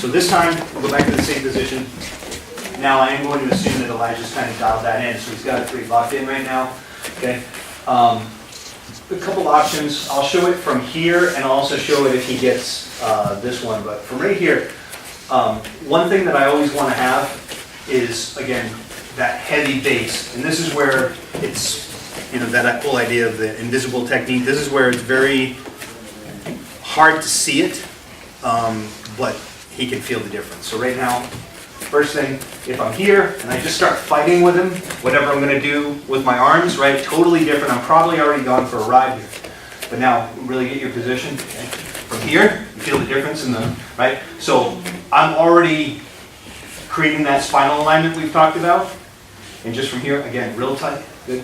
So this time, we'll go back to the same position. Now I am going to assume that Elijah's kind of dialed that in, so he's got it pretty locked in right now. Okay. A couple options. I'll show it from here, and I'll also show it if he gets this one. But from right here, one thing that I always want to have is, again, that heavy base. And this is where it's, that whole idea of the invisible technique. This is where it's very hard to see it, but he can feel the difference. So right now, first thing, if I'm here and I just start fighting with him, whatever I'm going to do with my arms, right, totally different. I'm probably already gone for a ride here. But now, really get your position. Okay. From here, you feel the difference in the, right? So I'm already creating that spinal alignment we've talked about. And just from here, again, real tight, good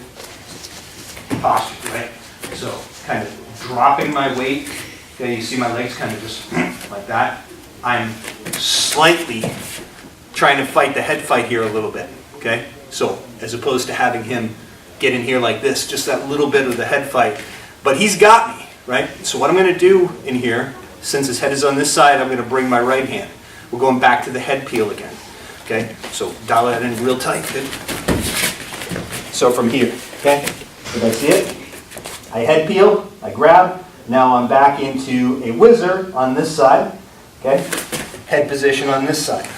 posture, right? So kind of dropping my weight. Okay, you see my legs kind of just like that. I'm slightly trying to fight the head fight here a little bit, okay? So as opposed to having him get in here like this, just that little bit of the head fight. But he's got me, right? So what I'm going to do in here, since his head is on this side, I'm going to bring my right hand. We're going back to the head peel again, okay? So dial that in real tight, good. So from here, okay? If I see it, I head peel, I grab. Now I'm back into a whizzer on this side, okay? Head position on this side.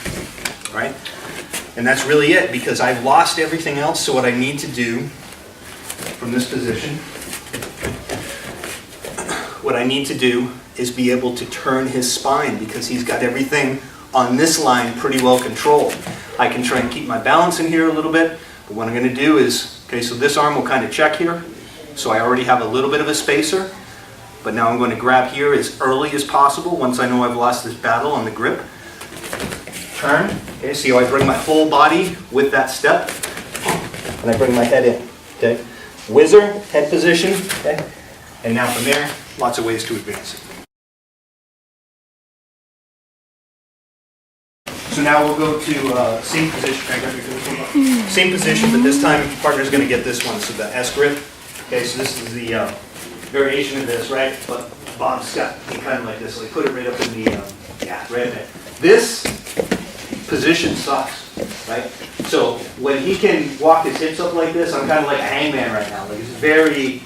Right? And that's really it, because I've lost everything else. So what I need to do from this position, what I need to do is be able to turn his spine, because he's got everything on this line pretty well controlled. I can try and keep my balance in here a little bit, but what I'm going to do is, okay, so this arm will kind of check here. So I already have a little bit of a spacer, but now I'm going to grab here as early as possible once I know I've lost this battle on the grip. Turn, okay, see how I bring my whole body with that step, and I bring my head in, okay? Whizzer, head position, okay? And now from there, lots of ways to advance it. So now we'll go to same position. Same position, but this time partner's going to get this one, so the S grip. Okay, so this is the variation of this, right? But Bob's got me kind of like this, so I put it right up in the, right in there. This position sucks, right? So when he can walk his hips up like this, I'm kind of like a hangman right now. Like it's very,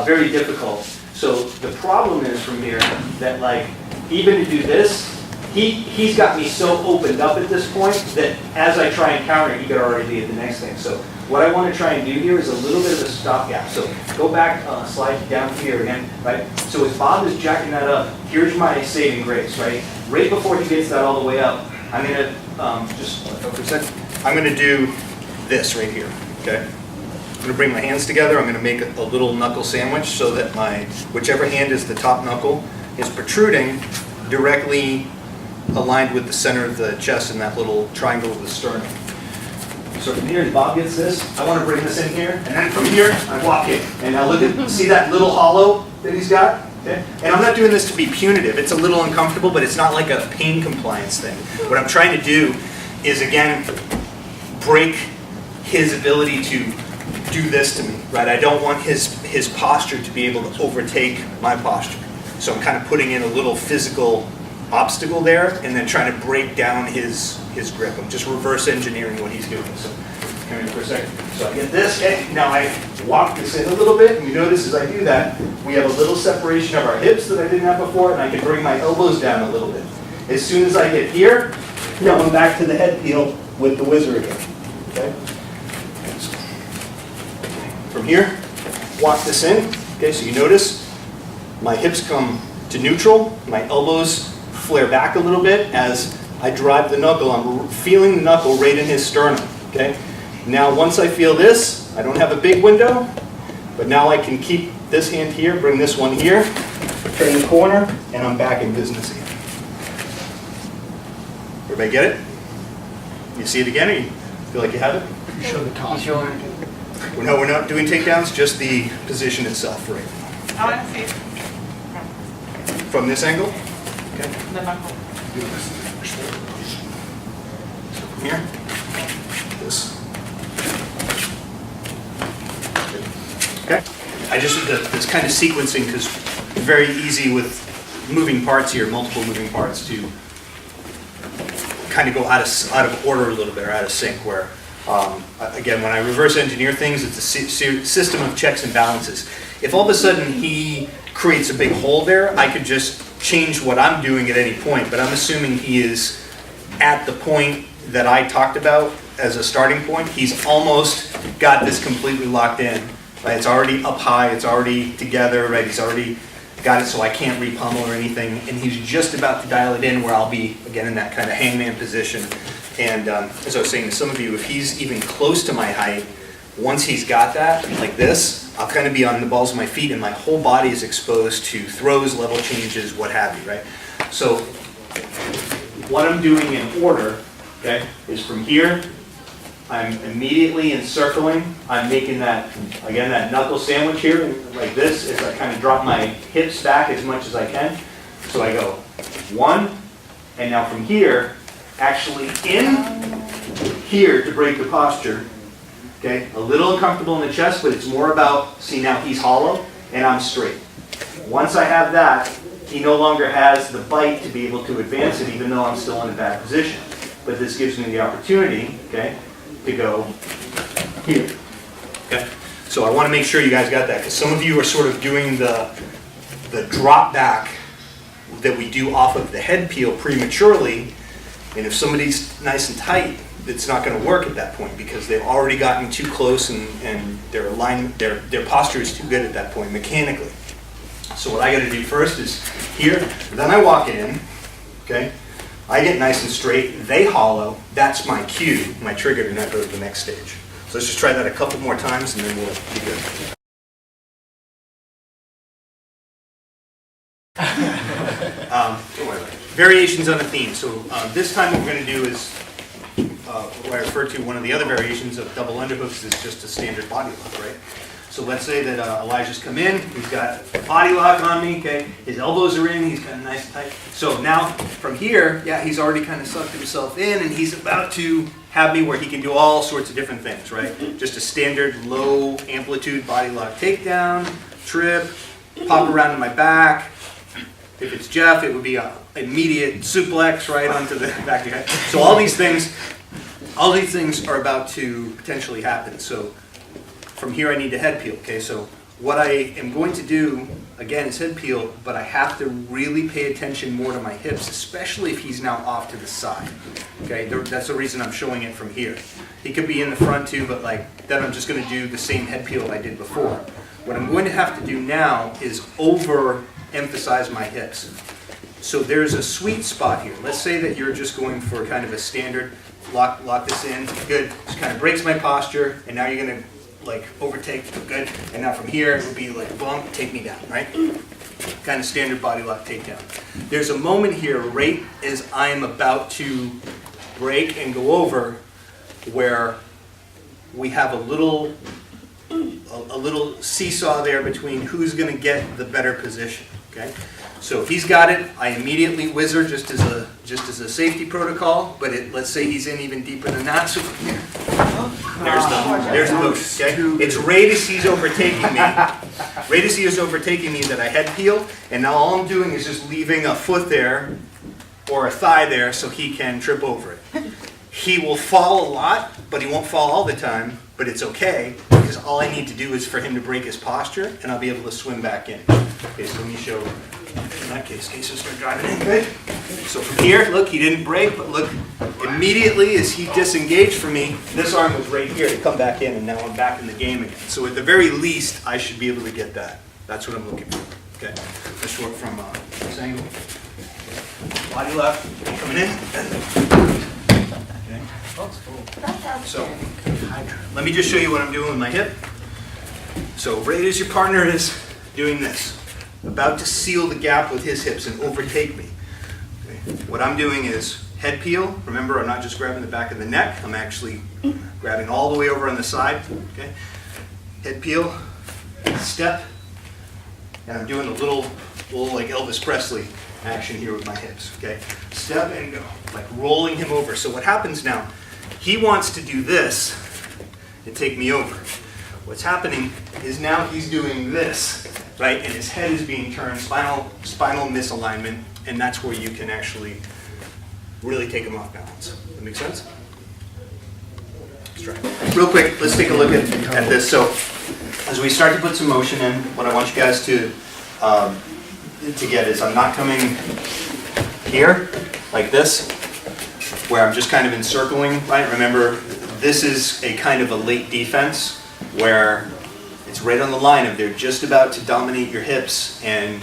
very difficult. So the problem is from here that like even to do this, he's got me so opened up at this point that as I try and counter, he could already be at the next thing. So what I want to try and do here is a little bit of a stopgap. So go back, slide down here again, right? So as Bob is jacking that up, here's my saving grace, right? Right before he gets that all the way up, I'm going to I'm going to do this right here, okay? I'm going to bring my hands together. I'm going to make a little knuckle sandwich so that my, whichever hand is the top knuckle, is protruding directly aligned with the center of the chest in that little triangle of the sternum. So from here, as Bob gets this, I want to bring this in here, and then from here, I walk in. And now look at, see that little hollow that he's got? Okay. And I'm not doing this to be punitive. It's a little uncomfortable, but it's not like a pain compliance thing. What I'm trying to do is, again, break his ability to do this to me, right? I don't want his posture to be able to overtake my posture. So I'm kind of putting in a little physical obstacle there and then trying to break down his grip. I'm just reverse engineering what he's doing. So come here for a second. So I get this, okay. Now I walk this in a little bit, and you notice as I do that, we have a little separation of our hips that I didn't have before, and I can bring my elbows down a little bit. As soon as I get here, now I'm back to the head peel with the whizzer again. Okay. From here, walk this in. Okay, so you notice my hips come to neutral, my elbows flare back a little bit as I drive the knuckle. I'm feeling the knuckle right in his sternum. Okay. Now once I feel this, I don't have a big window, but now I can keep this hand here, bring this one here, turn the corner, and I'm back in business again. Everybody get it? You see it again, or you feel like you have it? Show the top. No, we're not doing takedowns, just the position itself right now. I want to see it. From this angle? Okay. The knuckle. So from here, this. Okay. I just did this kind of sequencing because it's very easy with moving parts here, multiple moving parts, to kind of go out of order a little bit, or out of sync, where, again, when I reverse engineer things, it's a system of checks and balances. If all of a sudden he creates a big hole there, I could just change what I'm doing at any point, but I'm assuming he is at the point that I talked about as a starting point. He's almost got this completely locked in, right? It's already up high, it's already together, right? He's already got it so I can't re-pummel or anything, and he's just about to dial it in where I'll be, again, in that kind of hangman position. And as I was saying to some of you, if he's even close to my height, once he's got that, like this, I'll kind of be on the balls of my feet and my whole body is exposed to throws, level changes, what have you, right? So what I'm doing in order, okay, is from here, I'm immediately encircling. I'm making that, again, that knuckle sandwich here, like this, as I kind of drop my hips back as much as I can. So I go 1, and now from here, actually in here to break the posture. Okay, a little uncomfortable in the chest, but it's more about, see now he's hollow and I'm straight. Once I have that, he no longer has the bite to be able to advance it, even though I'm still in a bad position. But this gives me the opportunity, okay, to go here. Okay, so I want to make sure you guys got that, because some of you are sort of doing the drop back that we do off of the head peel prematurely, and if somebody's nice and tight, it's not going to work at that point because they've already gotten too close and their alignment, their posture is too good at that point mechanically. So what I got to do first is here, then I walk in, okay, I get nice and straight, they hollow, that's my cue, my trigger to not go to the next stage. So let's just try that a couple more times and then we'll be good. Variations on a theme. So this time what we're going to do is, what I refer to, one of the other variations of double underhooks is just a standard body lock, right? So let's say that Elijah's come in, he's got a body lock on me, okay? His elbows are in, he's kind of nice and tight. So now from here, yeah, he's already kind of sucked himself in and he's about to have me where he can do all sorts of different things, right? Just a standard low amplitude body lock takedown, trip, pop around to my back. If it's Jeff, it would be an immediate suplex right onto the back of your head. So all these things are about to potentially happen. So from here I need to head peel, okay? So what I am going to do, again, is head peel, but I have to really pay attention more to my hips, especially if he's now off to the side, okay? That's the reason I'm showing it from here. He could be in the front too, but like, then I'm just gonna do the same head peel I did before. What I'm going to have to do now is overemphasize my hips. So there's a sweet spot here. Let's say that you're just going for kind of a standard, lock this in, good. Just kind of breaks my posture, and now you're gonna like overtake, good. And now from here, it would be like bump, take me down, right? Kind of standard body lock takedown. There's a moment here, right as I'm about to break and go over, where we have a little seesaw there between who's gonna get the better position, okay? So if he's got it, I immediately whizzer just as a safety protocol, but let's say he's in even deeper than that, so here. There's the motion, okay? It's right as he's overtaking me. Right as he is overtaking me that I head peel, and now all I'm doing is just leaving a foot there or a thigh there so he can trip over it. He will fall a lot, but he won't fall all the time, but it's okay, because all I need to do is for him to break his posture, and I'll be able to swim back in. Okay, so let me show, in that case, so start driving in, good. So from here, look, he didn't break, but look, immediately as he disengaged from me, this arm was right here to come back in, and now I'm back in the game again. So at the very least, I should be able to get that. That's what I'm looking for, okay? Let's work from this angle. Body lock, coming in. So, let me just show you what I'm doing with my hip. So, right as your partner is doing this, about to seal the gap with his hips and overtake me. Okay. What I'm doing is head peel. Remember, I'm not just grabbing the back of the neck. I'm actually grabbing all the way over on the side. Okay. Head peel, step, and I'm doing a little like Elvis Presley action here with my hips. Okay. Step and go, like rolling him over. So what happens now? He wants to do this and take me over. What's happening is now he's doing this, right? And his head is being turned, spinal misalignment, and that's where you can actually really take him off balance. That make sense? Let's try. Real quick, let's take a look at this. So as we start to put some motion in, what I want you guys to get is I'm not coming here like this, where I'm just kind of encircling, right? Remember, this is a kind of a late defense where it's right on the line of they're just about to dominate your hips and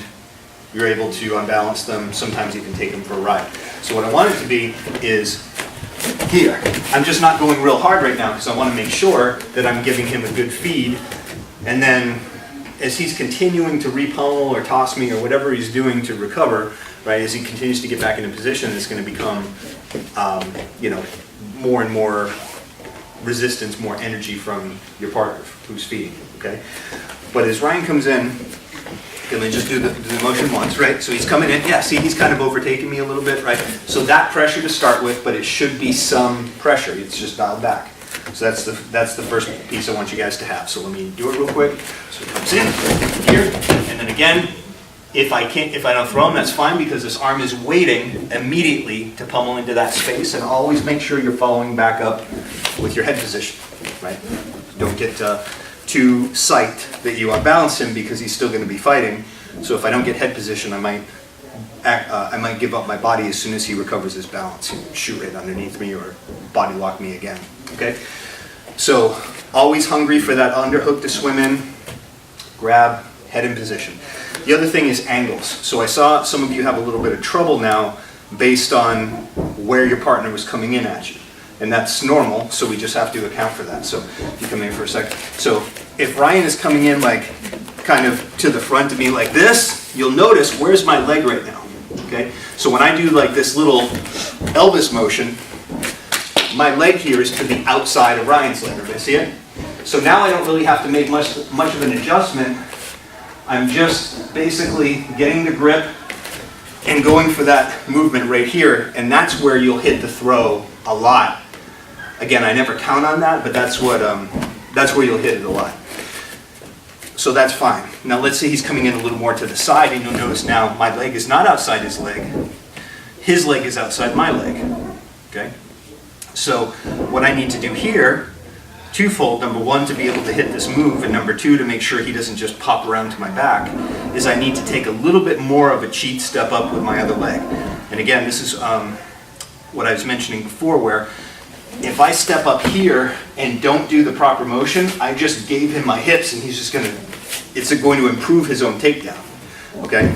you're able to unbalance them, sometimes even take them for a ride. So what I want it to be is here. I'm just not going real hard right now because I want to make sure that I'm giving him a good feed, and then as he's continuing to repummel or toss me or whatever he's doing to recover, right, as he continues to get back into position, it's going to become, more and more resistance, more energy from your partner who's feeding, okay? But as Ryan comes in, let me just do the motion once, right? So he's coming in, yeah, see, he's kind of overtaking me a little bit, right? So that pressure to start with, but it should be some pressure. It's just dialed back. So that's the first piece I want you guys to have. So let me do it real quick. So he comes in here, and then again, if I don't throw him, that's fine because this arm is waiting immediately to pummel into that space, and always make sure you're following back up with your head position, right? Don't get too psyched that you unbalance him because he's still going to be fighting. So if I don't get head position, I might give up my body as soon as he recovers his balance. He'll shoot right underneath me or body lock me again, okay? So always hungry for that underhook to swim in, grab, head in position. The other thing is angles. So I saw some of you have a little bit of trouble now based on where your partner was coming in at you. And that's normal, so we just have to account for that. So if you come in for a second. So if Ryan is coming in like kind of to the front of me like this, you'll notice where's my leg right now, okay? So when I do like this little Elvis motion, my leg here is to the outside of Ryan's leg. Everybody see it? So now I don't really have to make much of an adjustment. I'm just basically getting the grip and going for that movement right here, and that's where you'll hit the throw a lot. Again, I never count on that, but that's where you'll hit it a lot. So that's fine. Now let's say he's coming in a little more to the side, and you'll notice now my leg is not outside his leg. His leg is outside my leg. Okay? So what I need to do here, twofold. Number one, to be able to hit this move, and number two, to make sure he doesn't just pop around to my back, is I need to take a little bit more of a cheat step up with my other leg. And again, this is what I was mentioning before, where if I step up here and don't do the proper motion, I just gave him my hips, and he's just it's going to improve his own takedown. Okay?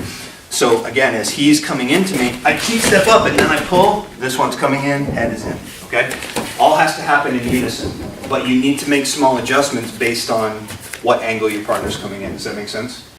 So again, as he's coming into me, I cheat step up and then I pull. This one's coming in, head is in. Okay? All has to happen in unison, but you need to make small adjustments based on what angle your partner's coming in. Does that make sense?